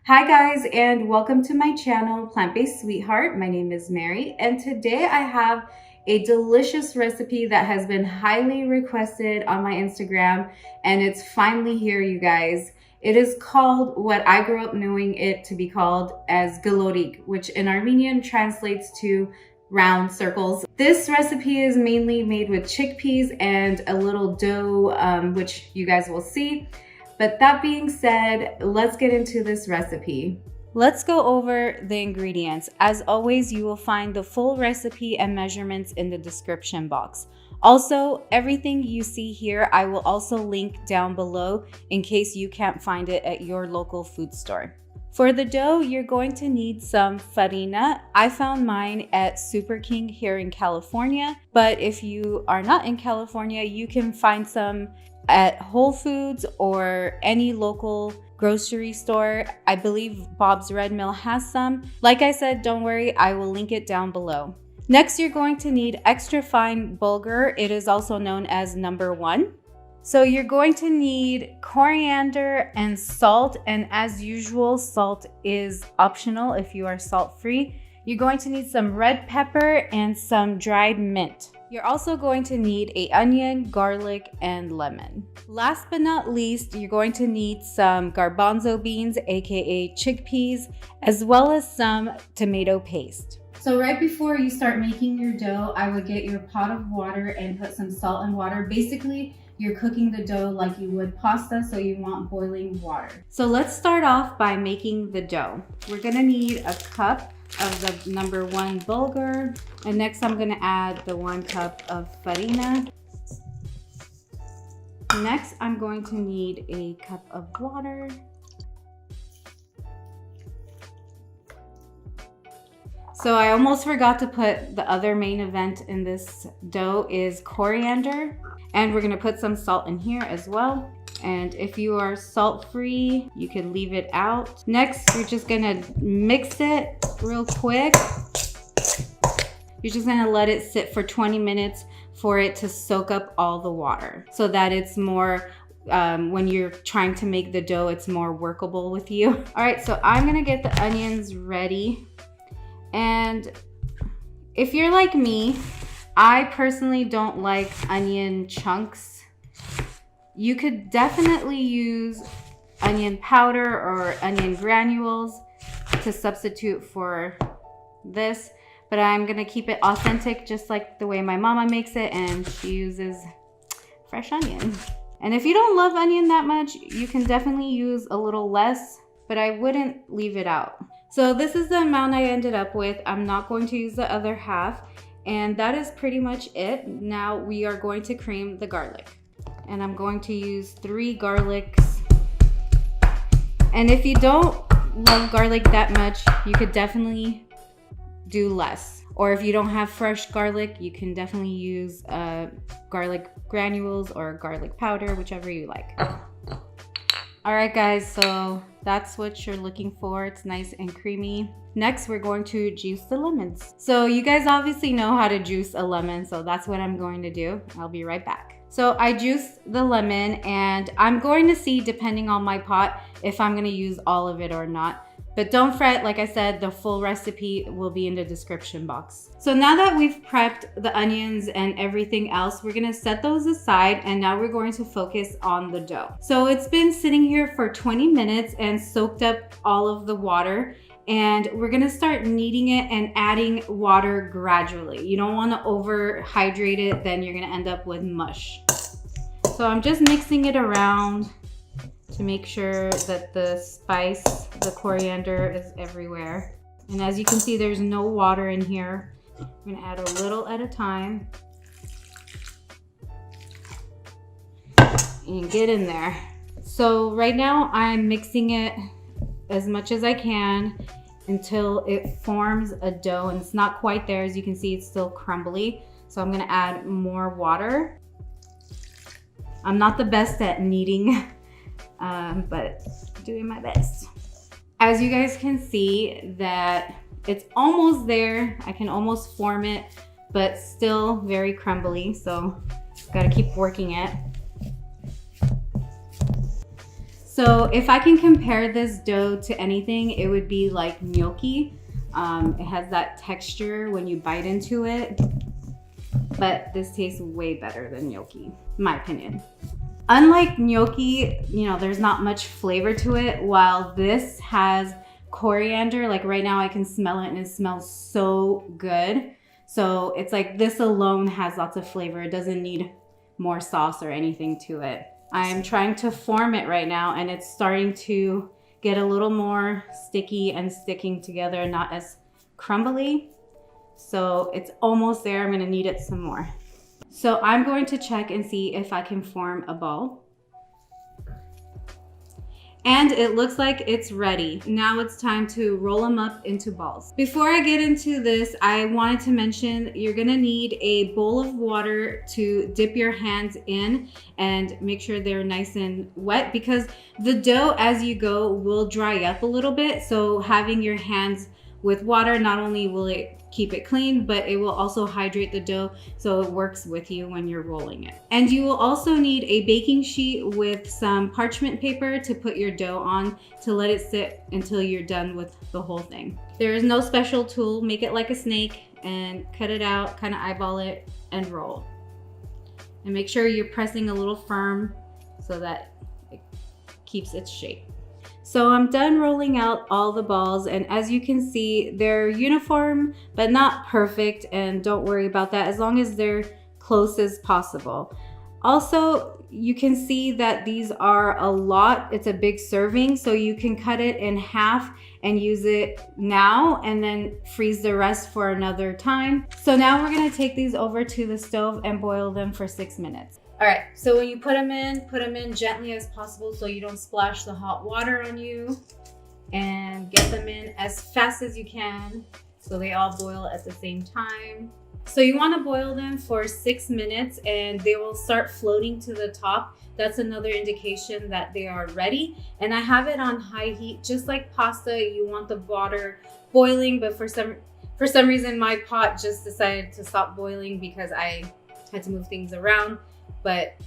Hi guys, and welcome to my channel, Plant-Based Sweetheart. My name is Mary, and today I have a delicious recipe that has been highly requested on my Instagram, and it's finally here, you guys. It is called what I grew up knowing it to be called as Gilorik, which in Armenian translates to round circles. This recipe is mainly made with chickpeas and a little dough, which you guys will see. But that being said, let's get into this recipe. Let's go over the ingredients. As always, you will find the full recipe and measurements in the description box. Also, everything you see here, I will also link down below in case you can't find it at your local food store. For the dough, you're going to need some farina. I found mine at Super King here in California, but if you are not in California, you can find some at Whole Foods or any local grocery store. I believe Bob's Red Mill has some. Like I said, don't worry, I will link it down below. Next, you're going to need extra fine bulgur. It is also known as number 1. So you're going to need coriander and salt, and as usual, salt is optional if you are salt-free. You're going to need some red pepper and some dried mint. You're also going to need an onion, garlic, and lemon. Last but not least, you're going to need some garbanzo beans, aka chickpeas, as well as some tomato paste. So right before you start making your dough, I would get your pot of water and put some salt and water. Basically, you're cooking the dough like you would pasta, so you want boiling water. So let's start off by making the dough. We're gonna need a cup of the number 1 bulgur, and next I'm gonna add the 1 cup of farina. Next, I'm going to need a cup of water. So I almost forgot to put the other main event in this dough is coriander. And we're gonna put some salt in here as well. And if you are salt-free, you can leave it out. Next, you're just gonna mix it real quick. You're just gonna let it sit for 20 minutes for it to soak up all the water so that it's more, when you're trying to make the dough, it's more workable with you. All right, so I'm gonna get the onions ready. And if you're like me, I personally don't like onion chunks. You could definitely use onion powder or onion granules to substitute for this, but I'm gonna keep it authentic just like the way my mama makes it, and she uses fresh onion. And if you don't love onion that much, you can definitely use a little less, but I wouldn't leave it out. So this is the amount I ended up with. I'm not going to use the other half. And that is pretty much it. Now we are going to cream the garlic. And I'm going to use 3 garlics. And if you don't love garlic that much, you could definitely do less. Or if you don't have fresh garlic, you can definitely use garlic granules or garlic powder, whichever you like. All right, guys, so that's what you're looking for. It's nice and creamy. Next, we're going to juice the lemons. So you guys obviously know how to juice a lemon, so that's what I'm going to do. I'll be right back. So I juiced the lemon, and I'm going to see, depending on my pot, if I'm gonna use all of it or not. But don't fret, like I said, the full recipe will be in the description box. So now that we've prepped the onions and everything else, we're gonna set those aside, and now we're going to focus on the dough. So it's been sitting here for 20 minutes and soaked up all of the water, and we're gonna start kneading it and adding water gradually. You don't wanna overhydrate it, then you're gonna end up with mush. So I'm just mixing it around to make sure that the spice, the coriander is everywhere. And as you can see, there's no water in here. I'm gonna add a little at a time. And get in there. So right now I'm mixing it as much as I can until it forms a dough, and it's not quite there. As you can see, it's still crumbly. So I'm gonna add more water. I'm not the best at kneading, but doing my best. As you guys can see that it's almost there. I can almost form it, but still very crumbly. So gotta keep working it. So if I can compare this dough to anything, it would be like gnocchi. It has that texture when you bite into it, but this tastes way better than gnocchi, in my opinion. Unlike gnocchi, you know, there's not much flavor to it, while this has coriander. Like right now I can smell it and it smells so good. So it's like this alone has lots of flavor. It doesn't need more sauce or anything to it. I'm trying to form it right now and it's starting to get a little more sticky and sticking together, not as crumbly. So it's almost there. I'm gonna knead it some more. So I'm going to check and see if I can form a ball. And it looks like it's ready. Now it's time to roll them up into balls. Before I get into this, I wanted to mention you're gonna need a bowl of water to dip your hands in and make sure they're nice and wet, because the dough as you go will dry up a little bit. So having your hands with water, not only will it keep it clean, but it will also hydrate the dough so it works with you when you're rolling it. And you will also need a baking sheet with some parchment paper to put your dough on to let it sit until you're done with the whole thing. There is no special tool. Make it like a snake and cut it out, kind of eyeball it and roll. And make sure you're pressing a little firm so that it keeps its shape. So I'm done rolling out all the balls, and as you can see, they're uniform but not perfect, and don't worry about that as long as they're close as possible. Also, you can see that these are a lot. It's a big serving, so you can cut it in half and use it now and then freeze the rest for another time. So now we're gonna take these over to the stove and boil them for 6 minutes. All right, so when you put them in gently as possible so you don't splash the hot water on you, and get them in as fast as you can so they all boil at the same time. So you want to boil them for 6 minutes and they will start floating to the top. That's another indication that they are ready. And I have it on high heat. Just like pasta, you want the water boiling, but for some reason my pot just decided to stop boiling because I had to move things around. But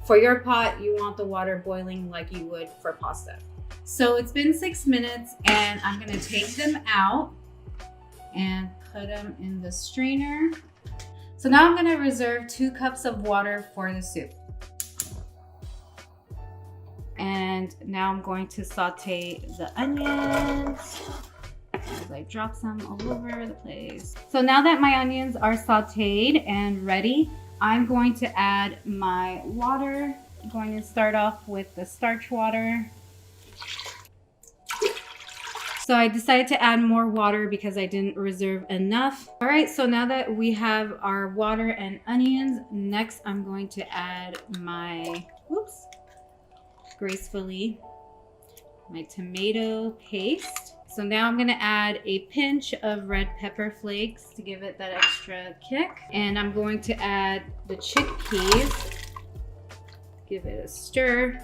for your pot, you want the water boiling like you would for pasta. So it's been 6 minutes and I'm gonna take them out and put them in the strainer. So now I'm gonna reserve 2 cups of water for the soup. And now I'm going to saute the onions as I drop some all over the place. So now that my onions are sauteed and ready, I'm going to add my water. I'm going to start off with the starch water. So I decided to add more water because I didn't reserve enough. All right, so now that we have our water and onions, next I'm going to add my, gracefully, my tomato paste. So now I'm gonna add a pinch of red pepper flakes to give it that extra kick. And I'm going to add the chickpeas, give it a stir.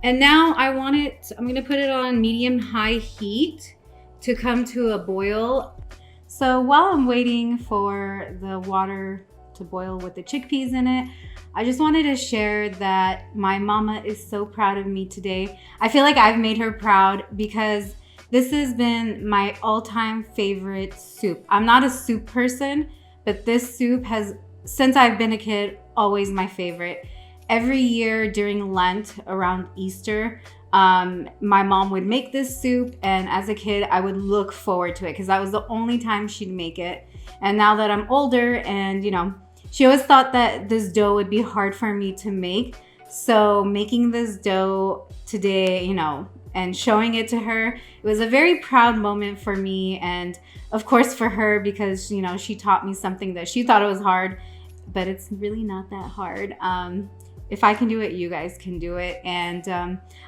And now I'm gonna put it on medium-high heat to come to a boil. So while I'm waiting for the water to boil with the chickpeas in it, I just wanted to share that my mama is so proud of me today. I feel like I've made her proud because this has been my all-time favorite soup. I'm not a soup person, but this soup has, since I've been a kid, always my favorite. Every year during Lent, around Easter, my mom would make this soup, and as a kid, I would look forward to it because that was the only time she'd make it. And now that I'm older and, you know, she always thought that this dough would be hard for me to make. So making this dough today, you know, and showing it to her, it was a very proud moment for me, and of course for her, because, you know, she taught me something that she thought it was hard, but it's really not that hard. If I can do it, you guys can do it. And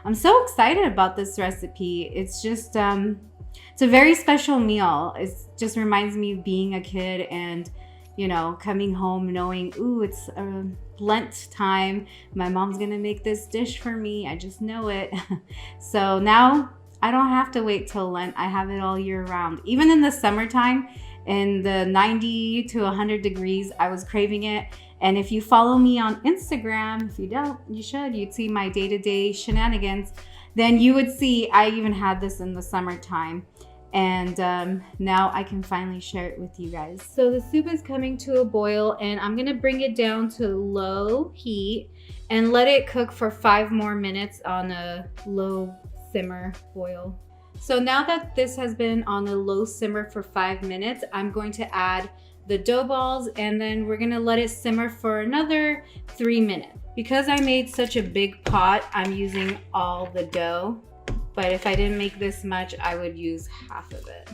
I'm so excited about this recipe. It's just, it's a very special meal. It just reminds me of being a kid and, you know, coming home knowing, ooh, it's Lent time. My mom's gonna make this dish for me. I just know it. So now I don't have to wait till Lent. I have it all year round. Even in the summertime, in the 90 to 100 degrees, I was craving it. And if you follow me on Instagram, if you don't, you should, you'd see my day-to-day shenanigans. then you would see I even had this in the summertime. And now I can finally share it with you guys. So the soup is coming to a boil, and I'm gonna bring it down to low heat and let it cook for 5 more minutes on a low simmer boil. So now that this has been on a low simmer for 5 minutes, I'm going to add the dough balls, and then we're gonna let it simmer for another 3 minutes. Because I made such a big pot, I'm using all the dough. But if I didn't make this much, I would use half of it.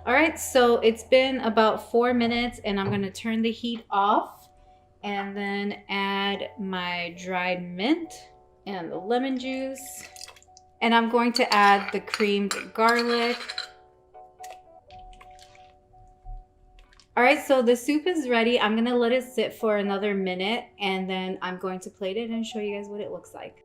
All right, so it's been about 4 minutes, and I'm gonna turn the heat off and then add my dried mint and the lemon juice. And I'm going to add the creamed garlic. All right, so the soup is ready. I'm gonna let it sit for another minute, and then I'm going to plate it and show you guys what it looks like.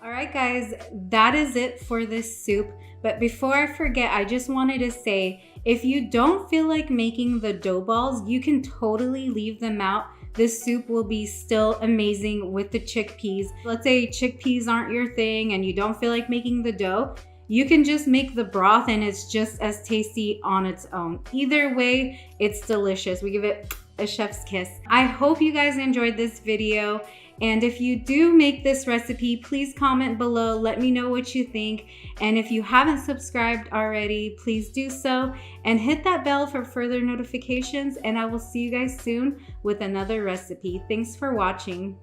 All right, guys, that is it for this soup. But before I forget, I just wanted to say, if you don't feel like making the dough balls, you can totally leave them out. This soup will be still amazing with the chickpeas. Let's say chickpeas aren't your thing and you don't feel like making the dough. You can just make the broth and it's just as tasty on its own. Either way, it's delicious. We give it a chef's kiss. I hope you guys enjoyed this video. And if you do make this recipe, please comment below. Let me know what you think. And if you haven't subscribed already, please do so. And hit that bell for further notifications. And I will see you guys soon with another recipe. Thanks for watching.